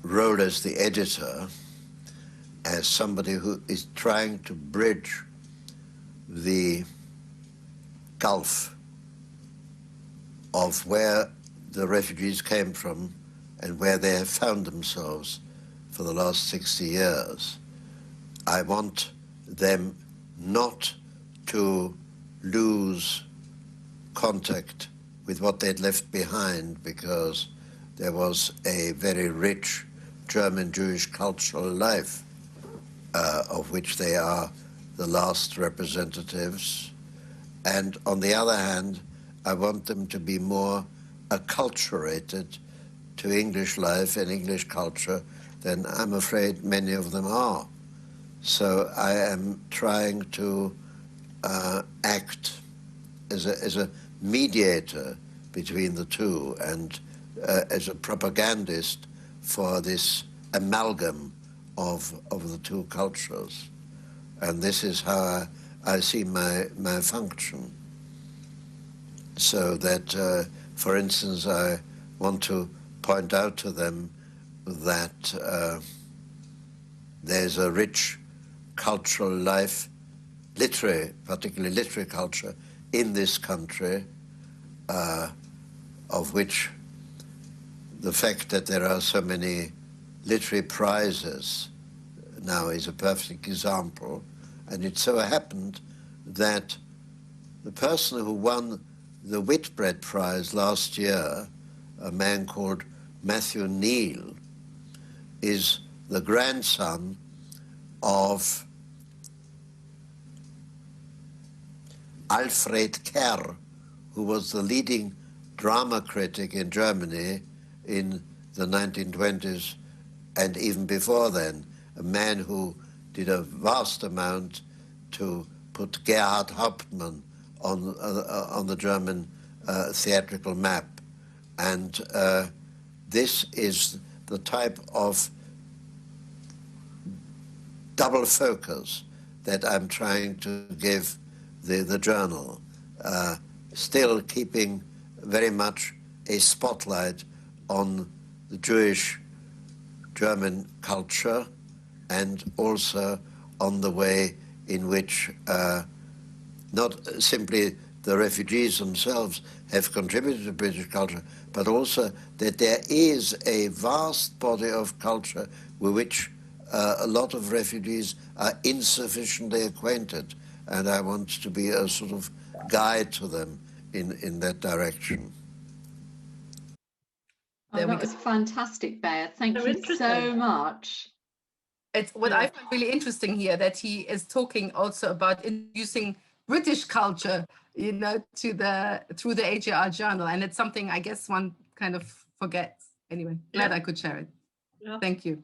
role as the editor as somebody who is trying to bridge the gulf of where the refugees came from and where they have found themselves for the last 60 years. I want them not to lose contact with what they'd left behind, because there was a very rich German Jewish cultural life of which they are the last representatives. And on the other hand, I want them to be more acculturated to English life and English culture than I'm afraid many of them are. So I am trying to act as a mediator between the two, and as a propagandist for this amalgam of the two cultures. And this is how I see my function. So that, for instance, I want to point out to them that there's a rich cultural life, particularly literary culture, in this country, of which the fact that there are so many literary prizes now is a perfect example. And it so happened that the person who won the Whitbread Prize last year, a man called Matthew Neal, is the grandson of Alfred Kerr, who was the leading drama critic in Germany in the 1920s and even before then, a man who did a vast amount to put Gerhard Hauptmann on the German theatrical map. And this is the type of double focus that I'm trying to give the journal, still keeping very much a spotlight on the Jewish German culture, and also on the way in which not simply the refugees themselves have contributed to British culture, but also that there is a vast body of culture with which a lot of refugees are insufficiently acquainted, and I want to be a sort of guide to them in that direction. Oh, that was fantastic, Bea. Thank you so much. It's what I find really interesting here, that he is talking also about introducing British culture, you know, through the AJR Journal, and it's something I guess one kind of forgets. Anyway, glad I could share it. Yeah. Thank you.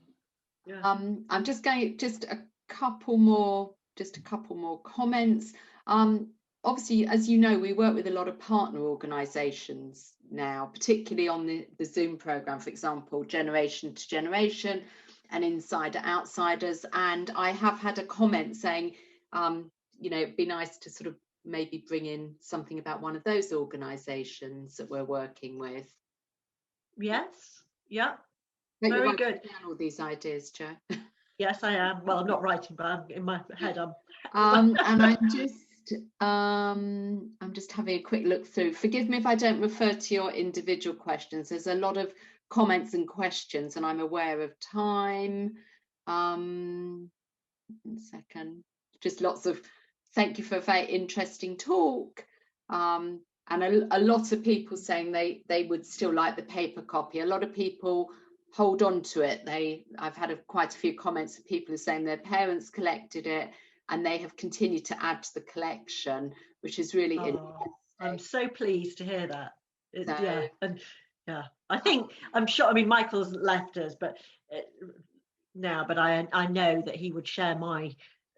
Yeah. I'm just going a couple more comments. Obviously, as you know, we work with a lot of partner organisations now, particularly on the Zoom programme, for example, Generation to Generation and Insider Outsiders. And I have had a comment saying, you know, it'd be nice to sort of maybe bring in something about one of those organisations that we're working with. Yes, yeah, very good. All these ideas, Jo. Yes, I am. Well, I'm not writing, but I'm in my head. And I'm just having a quick look through. Forgive me if I don't refer to your individual questions. There's a lot of comments and questions, and I'm aware of time. 1 second. Just lots of thank you for a very interesting talk. And a lot of people saying they would still like the paper copy. A lot of people hold on to it. I've had quite a few comments of people who are saying their parents collected it and they have continued to add to the collection, which is really interesting. I'm so pleased to hear that. I'm sure. I mean, Michael's left us, but now, but I know that he would share my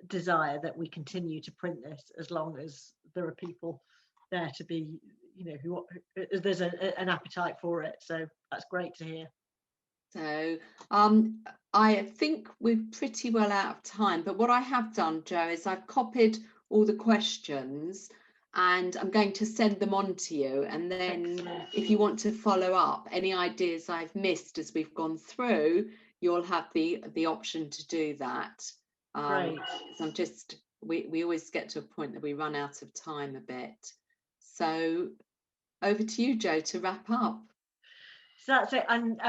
desire that we continue to print this as long as there are people there to be, you know, who there's an appetite for it. So that's great to hear. So I think we're pretty well out of time, but what I have done, Joe, is I've copied all the questions and I'm going to send them on to you, and then Excellent. if you want to follow up any ideas I've missed as we've gone through, you'll have the option to do that. Great. I'm just, we always get to a point that we run out of time a bit. So over to you, Joe, to wrap up. So that's it. And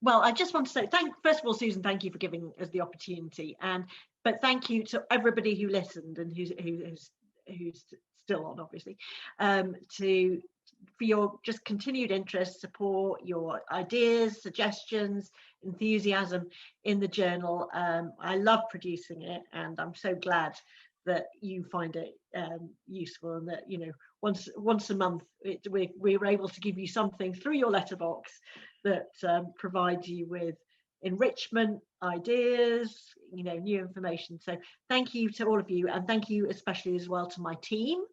well, I just want to say first of all, Susan, thank you for giving us the opportunity, but thank you to everybody who listened and who's still on, obviously, for your just continued interest, support, your ideas, suggestions, enthusiasm in the journal. I love producing it, and I'm so glad that you find it useful, and that, you know, once a month we're able to give you something through your letterbox that provides you with enrichment, ideas, you know, new information. So thank you to all of you, and thank you especially as well to my team,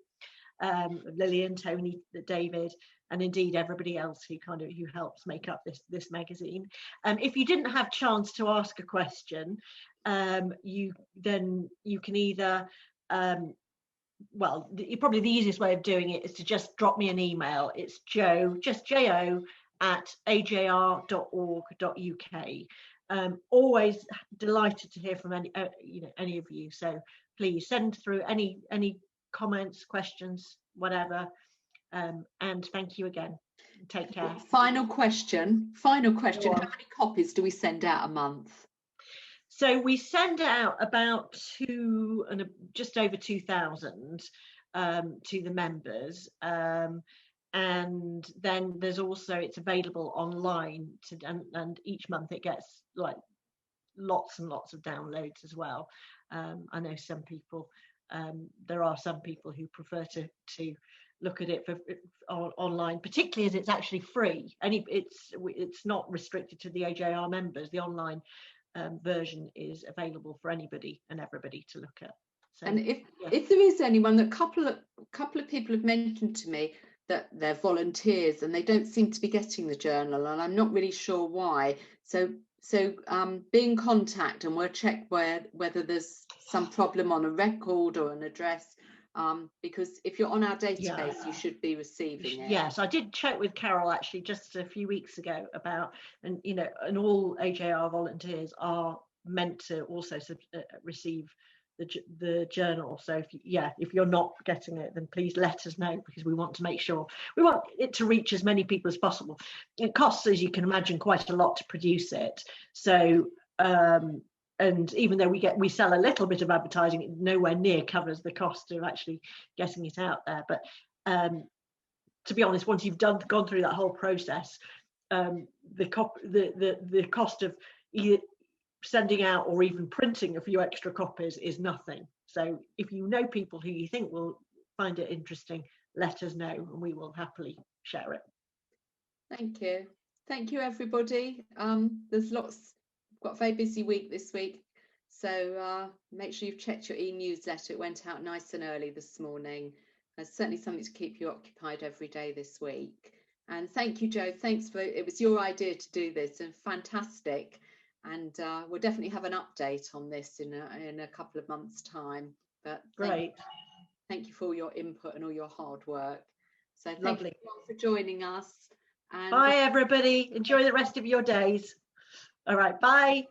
Lillian, Tony, David, and indeed everybody else who helps make up this magazine. If you didn't have chance to ask a question, you can either well, probably the easiest way of doing it is to just drop me an email. It's jo at ajr.org.uk. Always delighted to hear from any of you. So please send through any comments, questions, whatever. And thank you again. Take care. Final question. How many copies do we send out a month? So we send out about just over 2,000 to the members, and then there's also, it's available online and each month it gets like lots and lots of downloads as well. I know some people, there are some people who prefer to look at it online, particularly as it's actually free, and it's not restricted to the AJR members. The online version is available for anybody and everybody to look at. So, and if there is anyone, that couple of people have mentioned to me that they're volunteers and they don't seem to be getting the journal, and I'm not really sure why. So be in contact, and we'll check whether there's some problem on a record or an address. Because if you're on our database, you should be receiving it. Yes, I did check with Carol actually just a few weeks ago about, and all AJR volunteers are meant to also receive the journal. So if you're not getting it, then please let us know, because we want to make sure, we want it to reach as many people as possible. It costs, as you can imagine, quite a lot to produce it. So and even though we sell a little bit of advertising, it nowhere near covers the cost of actually getting it out there. But to be honest, once you've gone through that whole process, the cost of either sending out or even printing a few extra copies is nothing. So if you know people who you think will find it interesting, let us know and we will happily share it. Thank you everybody. There's lots. Got a very busy week this week, so make sure you've checked your e-newsletter. It went out nice and early this morning. There's certainly something to keep you occupied every day this week. And thank you, Joe. It was your idea to do this, and fantastic. And we'll definitely have an update on this in a couple of months' time. But great. Thank you for all your input and all your hard work. So thank Lovely. you all for joining us. And bye everybody. Enjoy the rest of your days. All right, bye.